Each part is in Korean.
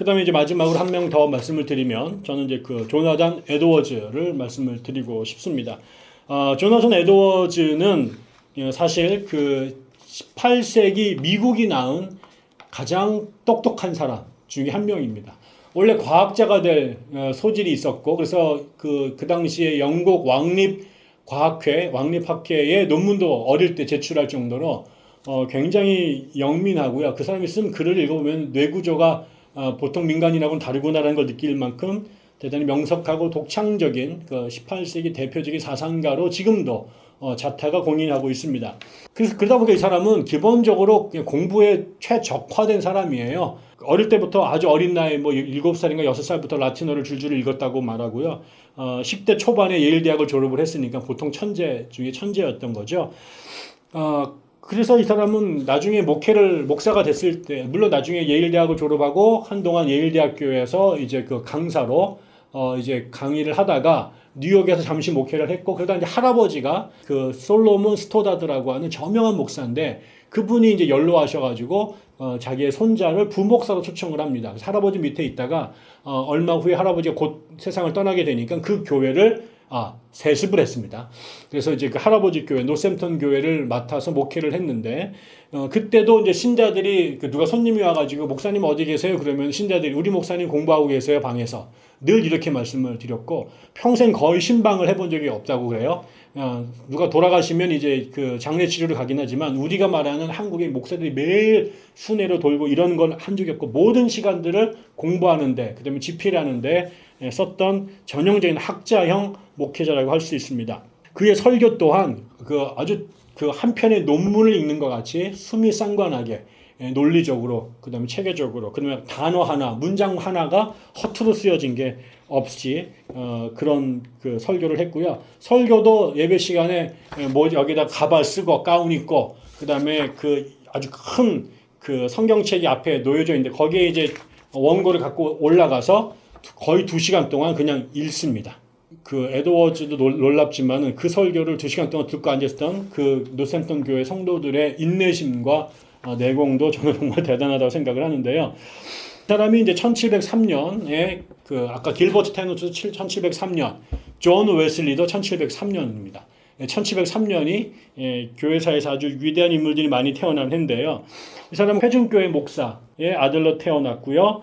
그다음에 이제 마지막으로 한 명 더 말씀을 드리면 저는 이제 그 조나단 에드워즈를 말씀을 드리고 싶습니다. 조나단 에드워즈는 사실 그 18세기 미국이 낳은 가장 똑똑한 사람 중에 한 명입니다. 원래 과학자가 될 소질이 있었고, 그래서 그 당시에 영국 왕립학회의 논문도 어릴 때 제출할 정도로 굉장히 영민하고요. 그 사람이 쓴 글을 읽어보면 뇌구조가 보통 민간인하고는 다르구나라는 걸 느낄 만큼 대단히 명석하고 독창적인 그 18세기 대표적인 사상가로 지금도 자타가 공인하고 있습니다. 그래서 그러다 보니까 이 사람은 기본적으로 공부에 최적화된 사람이에요. 어릴 때부터 아주 어린 나이 7살인가 6살부터 라틴어를 줄줄 읽었다고 말하고요. 10대 초반에 예일 대학을 졸업을 했으니까 보통 천재 중에 천재였던 거죠. 그래서 이 사람은 나중에 목사가 됐을 때, 물론 나중에 예일 대학을 졸업하고 한동안 예일 대학교에서 이제 그 강사로 이제 강의를 하다가 뉴욕에서 잠시 목회를 했고, 그러다 이제 할아버지가 그 솔로몬 스토다드라고 하는 저명한 목사인데, 그분이 이제 연로하셔가지고 자기의 손자를 부목사로 초청을 합니다. 그래서 할아버지 밑에 있다가 얼마 후에 할아버지가 곧 세상을 떠나게 되니까 그 교회를 세습을 했습니다. 그래서 이제 그 할아버지 교회, 노샘턴 교회를 맡아서 목회를 했는데, 그때도 이제 신자들이 누가 손님이 와가지고 목사님 어디 계세요? 그러면 신자들이 우리 목사님 공부하고 계세요, 방에서. 늘 이렇게 말씀을 드렸고, 평생 거의 신방을 해본 적이 없다고 그래요. 누가 돌아가시면 이제 그 장례 치료를 가긴 하지만, 우리가 말하는 한국의 목사들이 매일 순회로 돌고 이런 건 한 적이 없고, 모든 시간들을 공부하는데, 그 다음에 집필하는데 썼던 전형적인 학자형 목회자라고 할 수 있습니다. 그의 설교 또한 아주 한 편의 논문을 읽는 것 같이 수미상관하게 논리적으로, 그 다음에 체계적으로, 그 다음에 단어 하나, 문장 하나가 허투루 쓰여진 게 없이 그런 그 설교를 했고요. 설교도 예배 시간에 여기다 가발 쓰고 가운 입고, 그 다음에 그 아주 큰 그 성경책이 앞에 놓여져 있는데 거기에 이제 원고를 갖고 올라가서 거의 2시간 동안 그냥 읽습니다. 그 에드워즈도 놀랍지만은 그 설교를 2시간 동안 듣고 앉았던 그 노샘턴 교회 성도들의 인내심과 내공도 저는 정말 대단하다고 생각을 하는데요. 이 사람이 이제 1703년에 아까 길버트 테너도 1703년, 존 웨슬리도 1703년입니다. 1703년이 교회사에서 아주 위대한 인물들이 많이 태어난 해인데요. 이 사람은 회중교회 목사의 아들로 태어났고요.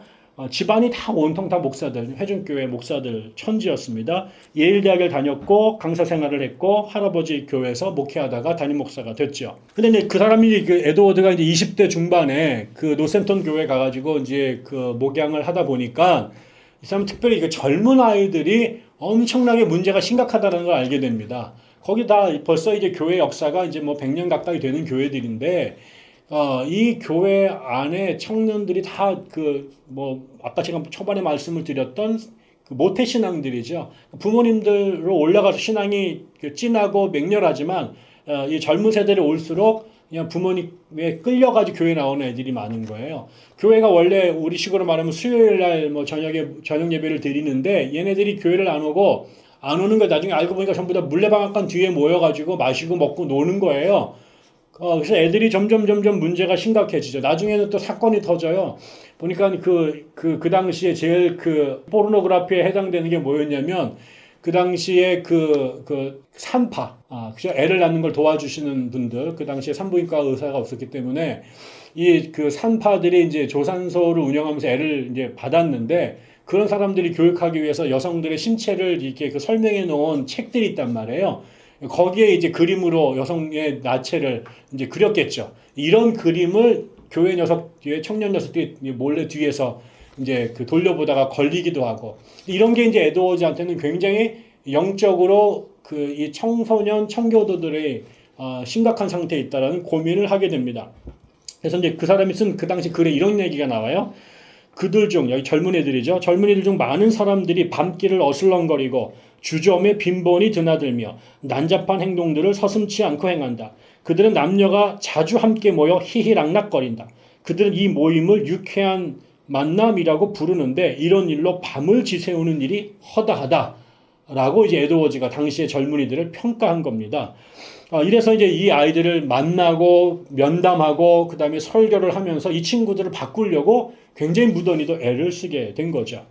집안이 다 온통 다 목사들, 회중교회 목사들 천지였습니다. 예일 대학을 다녔고 강사 생활을 했고 할아버지 교회에서 목회하다가 담임 목사가 됐죠. 근데 이제 그 사람이 그 에드워드가 이제 20대 중반에 그 노샘턴 교회 가가지고 이제 그 목양을 하다 보니까 이 사람은 특별히 그 젊은 아이들이 엄청나게 문제가 심각하다는 걸 알게 됩니다. 거기다 벌써 이제 교회 역사가 이제 100년 가까이 되는 교회들인데, 이 교회 안에 청년들이 다 아까 제가 초반에 말씀을 드렸던 그 모태 신앙들이죠. 부모님들로 올라가서 신앙이 진하고 맹렬하지만, 이 젊은 세대를 올수록 그냥 부모님에 끌려가지고 교회 나오는 애들이 많은 거예요. 교회가 원래 우리 식으로 말하면 수요일 날 저녁 예배를 드리는데, 얘네들이 교회를 안 오는 거 나중에 알고 보니까 전부 다 물레방앗간 뒤에 모여가지고 마시고 먹고 노는 거예요. 그래서 애들이 점점 문제가 심각해지죠. 나중에는 또 사건이 터져요. 보니까 그 당시에 제일 포르노그래피에 해당되는 게 뭐였냐면, 그 당시에 산파, 그죠? 애를 낳는 걸 도와주시는 분들, 그 당시에 산부인과 의사가 없었기 때문에 산파들이 이제 조산소를 운영하면서 애를 이제 받았는데, 그런 사람들이 교육하기 위해서 여성들의 신체를 이렇게 설명해 놓은 책들이 있단 말이에요. 거기에 이제 그림으로 여성의 나체를 이제 그렸겠죠. 이런 그림을 교회 청년 녀석들이 몰래 뒤에서 이제 돌려보다가 걸리기도 하고, 이런 게 이제 에드워즈한테는 굉장히 영적으로 이 청소년 청교도들의 심각한 상태에 있다라는 고민을 하게 됩니다. 그래서 이제 그 사람이 쓴 그 당시 글에 이런 얘기가 나와요. 그들 중, 여기 젊은 애들이죠. 젊은이들 중 많은 사람들이 밤길을 어슬렁거리고 주점에 빈번히 드나들며 난잡한 행동들을 서슴지 않고 행한다. 그들은 남녀가 자주 함께 모여 히히락락거린다. 그들은 이 모임을 유쾌한 만남이라고 부르는데 이런 일로 밤을 지새우는 일이 허다하다. 라고 이제 에드워즈가 당시의 젊은이들을 평가한 겁니다. 이래서 이제 이 아이들을 만나고 면담하고 그 다음에 설교를 하면서 이 친구들을 바꾸려고 굉장히 무던히도 애를 쓰게 된 거죠.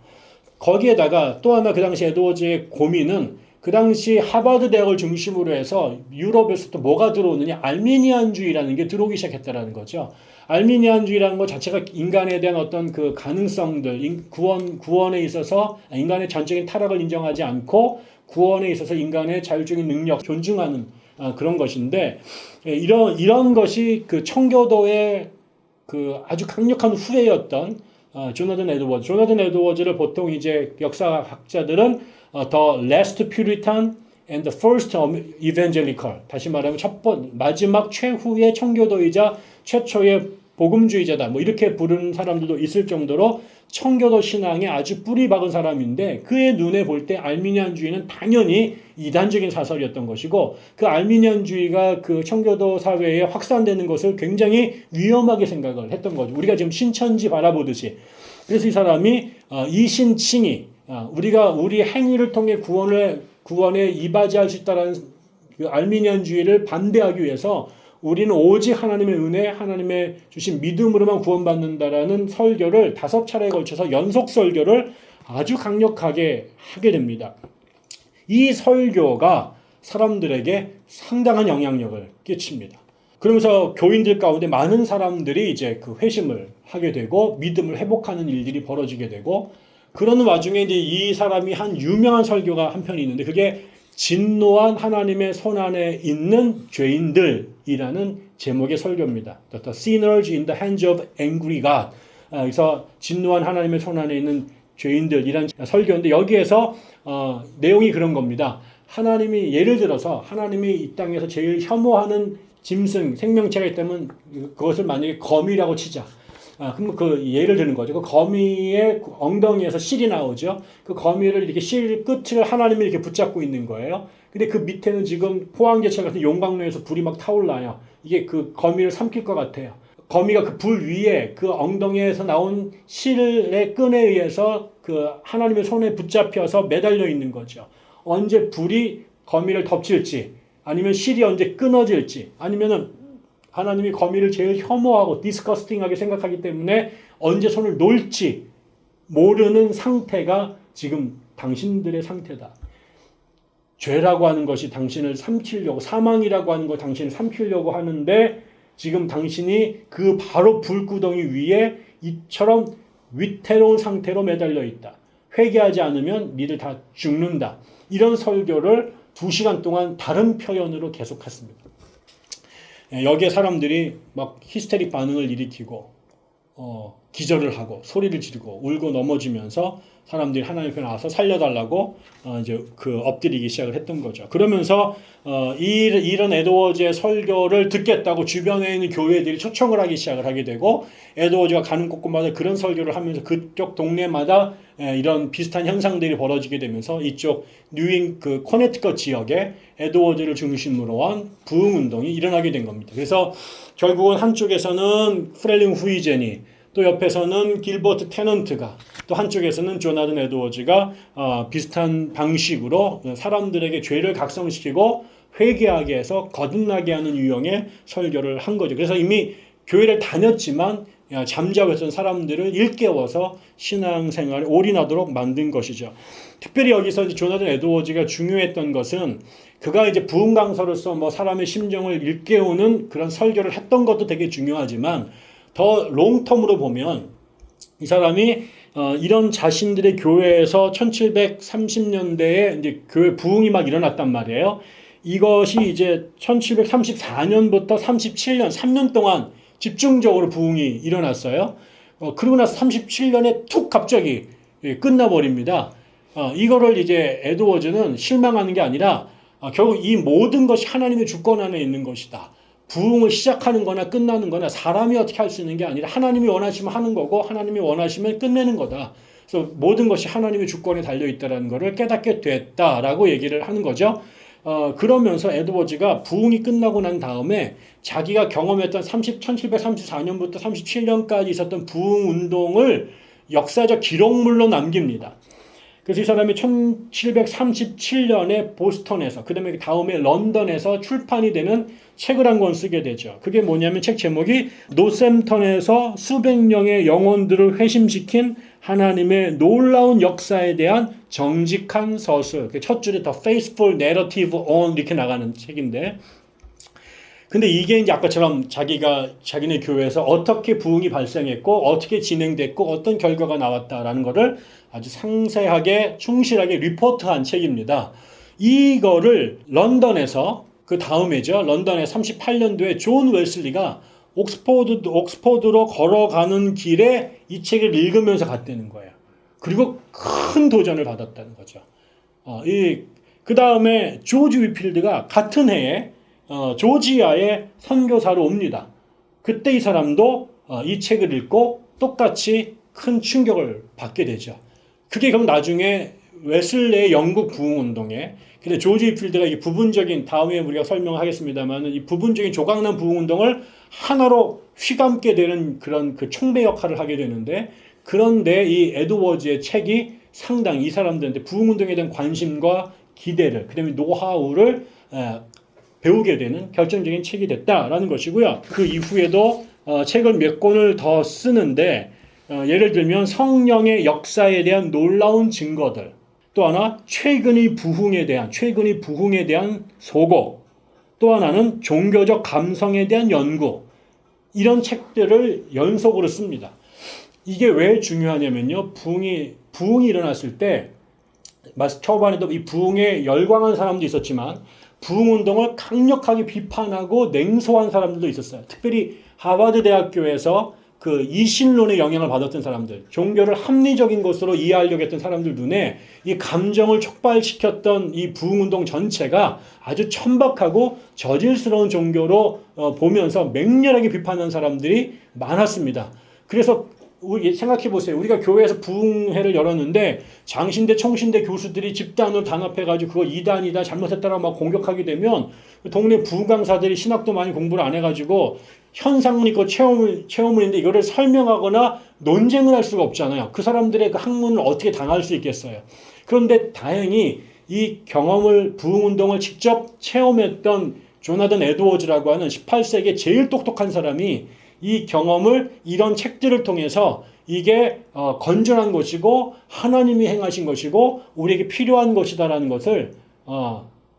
거기에다가 또 하나 그 당시 에드워즈의 고민은 그 당시 하버드 대학을 중심으로 해서 유럽에서 또 뭐가 들어오느냐, 알미니안주의라는 게 들어오기 시작했다라는 거죠. 알미니안주의라는 것 자체가 인간에 대한 어떤 그 가능성들, 구원에 있어서 인간의 전적인 타락을 인정하지 않고 구원에 있어서 인간의 자율적인 능력 존중하는 그런 것인데, 이런 것이 그 청교도의 그 아주 강력한 후예였던 조나단 에드워즈를 보통 이제 역사학자들은 the last Puritan and the first evangelical, 다시 말하면 마지막 최후의 청교도이자 최초의 복음주의자다, 뭐 이렇게 부르는 사람들도 있을 정도로 청교도 신앙에 아주 뿌리 박은 사람인데, 그의 눈에 볼 때 알미니안주의는 당연히 이단적인 사설이었던 것이고, 그 알미니안주의가 그 청교도 사회에 확산되는 것을 굉장히 위험하게 생각을 했던 거죠. 우리가 지금 신천지 바라보듯이. 그래서 이 사람이 이신칭이 우리가 우리 행위를 통해 구원에 이바지할 수 있다는 그 알미니안주의를 반대하기 위해서 우리는 오직 하나님의 은혜, 하나님의 주신 믿음으로만 구원받는다라는 설교를 5차례에 걸쳐서 연속 설교를 아주 강력하게 하게 됩니다. 이 설교가 사람들에게 상당한 영향력을 끼칩니다. 그러면서 교인들 가운데 많은 사람들이 이제 그 회심을 하게 되고 믿음을 회복하는 일들이 벌어지게 되고, 그러는 와중에 이제 이 사람이 한 유명한 설교가 한 편이 있는데, 그게 진노한 하나님의 손안에 있는 죄인들이라는 제목의 설교입니다. The sinners in the hands of angry God. 그래서 진노한 하나님의 손안에 있는 죄인들이란 설교인데, 여기에서 내용이 그런 겁니다. 하나님이 예를 들어서 하나님이 이 땅에서 제일 혐오하는 짐승, 생명체가 있다면 그것을 만약에 거미라고 치자. 그럼 그 예를 드는 거죠. 그 거미의 엉덩이에서 실이 나오죠. 그 거미를 이렇게 실 끝을 하나님이 이렇게 붙잡고 있는 거예요. 근데 그 밑에는 지금 포항제철 같은 용광로에서 불이 막 타올라요. 이게 그 거미를 삼킬 것 같아요. 거미가 그 불 위에 그 엉덩이에서 나온 실의 끈에 의해서 그 하나님의 손에 붙잡혀서 매달려 있는 거죠. 언제 불이 거미를 덮칠지, 아니면 실이 언제 끊어질지, 아니면은 하나님이 거미를 제일 혐오하고 디스커스팅하게 생각하기 때문에 언제 손을 놓을지 모르는 상태가 지금 당신들의 상태다. 죄라고 하는 것이 당신을 삼키려고, 사망이라고 하는 것 당신을 삼키려고 하는데, 지금 당신이 그 바로 불구덩이 위에 이처럼 위태로운 상태로 매달려 있다. 회개하지 않으면 니들 다 죽는다. 이런 설교를 2시간 동안 다른 표현으로 계속했습니다. 여기에 사람들이 막 히스테릭 반응을 일으키고 기절을 하고 소리를 지르고 울고 넘어지면서 사람들이 하나님 앞에 나와서 살려달라고 이제 그 엎드리기 시작을 했던 거죠. 그러면서 이런 에드워즈의 설교를 듣겠다고 주변에 있는 교회들이 초청을 하기 시작을 하게 되고, 에드워즈가 가는 곳곳마다 그런 설교를 하면서 그쪽 동네마다 이런 비슷한 현상들이 벌어지게 되면서 이쪽 그 코네티컷 지역에 에드워즈를 중심으로 한 부흥 운동이 일어나게 된 겁니다. 그래서 결국은 한쪽에서는 프렐링 후이젠이, 또 옆에서는 길버트 테넌트가, 또 한쪽에서는 조나단 에드워즈가 비슷한 방식으로 사람들에게 죄를 각성시키고 회개하게 해서 거듭나게 하는 유형의 설교를 한 거죠. 그래서 이미 교회를 다녔지만 잠자고 있던 사람들을 일깨워서 신앙생활에 올인하도록 만든 것이죠. 특별히 여기서 이제 조나단 에드워즈가 중요했던 것은, 그가 이제 부흥 강사로서 뭐 사람의 심정을 일깨우는 그런 설교를 했던 것도 되게 중요하지만, 더 롱텀으로 보면 이 사람이 이런 자신들의 교회에서 1730년대에 이제 교회 부흥이 막 일어났단 말이에요. 이것이 이제 1734년부터 37년, 3년 동안 집중적으로 부흥이 일어났어요. 그러고 나서 37년에 툭 갑자기 끝나버립니다. 이거를 이제 에드워즈는 실망하는 게 아니라 결국 이 모든 것이 하나님의 주권 안에 있는 것이다. 부흥을 시작하는 거나 끝나는 거나 사람이 어떻게 할 수 있는 게 아니라 하나님이 원하시면 하는 거고 하나님이 원하시면 끝내는 거다. 그래서 모든 것이 하나님의 주권에 달려있다는 것을 깨닫게 됐다라고 얘기를 하는 거죠. 그러면서 에드워즈가 부흥이 끝나고 난 다음에 자기가 경험했던 1734년부터 37년까지 있었던 부흥 운동을 역사적 기록물로 남깁니다. 그래서 이 사람이 1737년에 보스턴에서, 그 다음에 런던에서 출판이 되는 책을 한 권 쓰게 되죠. 그게 뭐냐면 책 제목이 노샘턴에서 수백 명의 영혼들을 회심시킨 하나님의 놀라운 역사에 대한 정직한 서술. 첫 줄에 The Faithful Narrative on 이렇게 나가는 책인데, 근데 이게 이제 아까처럼 자기네 교회에서 어떻게 부흥이 발생했고, 어떻게 진행됐고, 어떤 결과가 나왔다라는 거를 아주 상세하게, 충실하게 리포트한 책입니다. 이거를 런던에서, 그 다음에죠. 런던에 38년도에 존 웨슬리가 옥스포드로 걸어가는 길에 이 책을 읽으면서 갔다는 거예요. 그리고 큰 도전을 받았다는 거죠. 그 다음에 조지 위필드가 같은 해에 조지아에 선교사로 옵니다. 그때 이 사람도 이 책을 읽고 똑같이 큰 충격을 받게 되죠. 그게 그럼 나중에 웨슬레의 영국 부흥운동에, 근데 조지 위필드가 이 부분적인, 다음에 우리가 설명하겠습니다만, 이 부분적인 조각난 부흥운동을 하나로 휘감게 되는 그런 그 촉매 역할을 하게 되는데, 그런데 이 에드워즈의 책이 상당히 이 사람들한테 부흥운동에 대한 관심과 기대를, 그 다음에 노하우를 배우게 되는 결정적인 책이 됐다라는 것이고요. 그 이후에도 책을 몇 권을 더 쓰는데, 예를 들면 성령의 역사에 대한 놀라운 증거들, 또 하나 최근의 부흥에 대한 소고, 또 하나는 종교적 감성에 대한 연구, 이런 책들을 연속으로 씁니다. 이게 왜 중요하냐면요, 부흥이 일어났을 때 초반에도 이 부흥에 열광한 사람도 있었지만 부흥운동을 강력하게 비판하고 냉소한 사람들도 있었어요. 특별히 하버드 대학교에서 그 이신론의 영향을 받았던 사람들, 종교를 합리적인 것으로 이해하려고 했던 사람들 눈에 이 감정을 촉발시켰던 이 부흥운동 전체가 아주 천박하고 저질스러운 종교로 보면서 맹렬하게 비판한 사람들이 많았습니다. 그래서 생각해 보세요. 우리가 교회에서 부흥회를 열었는데 장신대, 총신대 교수들이 집단으로 단합해가지고 그거 이단이다, 잘못했다라고 막 공격하게 되면 동네 부흥 강사들이 신학도 많이 공부를 안 해가지고 현상은 있고 체험문인데 이거를 설명하거나 논쟁을 할 수가 없잖아요. 그 사람들의 그 학문을 어떻게 당할 수 있겠어요. 그런데 다행히 이 경험을, 부흥운동을 직접 체험했던 조나단 에드워즈라고 하는 18세기의 제일 똑똑한 사람이 이 경험을 이런 책들을 통해서 이게 건전한 것이고 하나님이 행하신 것이고 우리에게 필요한 것이다라는 것을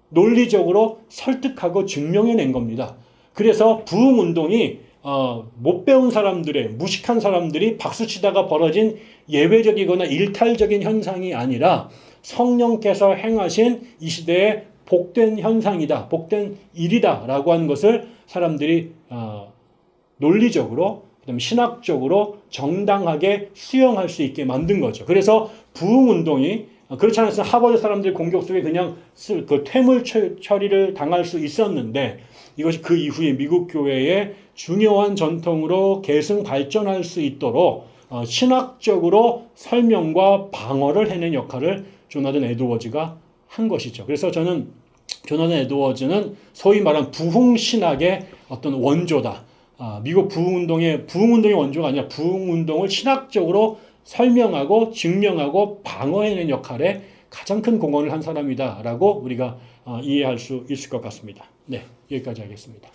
논리적으로 설득하고 증명해낸 겁니다. 그래서 부흥운동이 못 배운 사람들의, 무식한 사람들이 박수치다가 벌어진 예외적이거나 일탈적인 현상이 아니라 성령께서 행하신 이 시대의 복된 현상이다, 복된 일이다라고 하는 것을 사람들이 논리적으로, 그다음에 신학적으로 정당하게 수용할 수 있게 만든 거죠. 그래서 부흥운동이 그렇지 않았으면 하버드 사람들 공격 속에 그냥 그 퇴물 처리를 당할 수 있었는데, 이것이 그 이후에 미국 교회의 중요한 전통으로 계승 발전할 수 있도록 신학적으로 설명과 방어를 해낸 역할을 조나단 에드워즈가 한 것이죠. 그래서 저는 조나단 에드워즈는 소위 말하는 부흥신학의 어떤 원조다. 미국 부흥운동의 원조가 아니라 부흥운동을 신학적으로 설명하고 증명하고 방어해낸 역할에 가장 큰 공헌을 한 사람이다라고 우리가 이해할 수 있을 것 같습니다. 네, 여기까지 하겠습니다.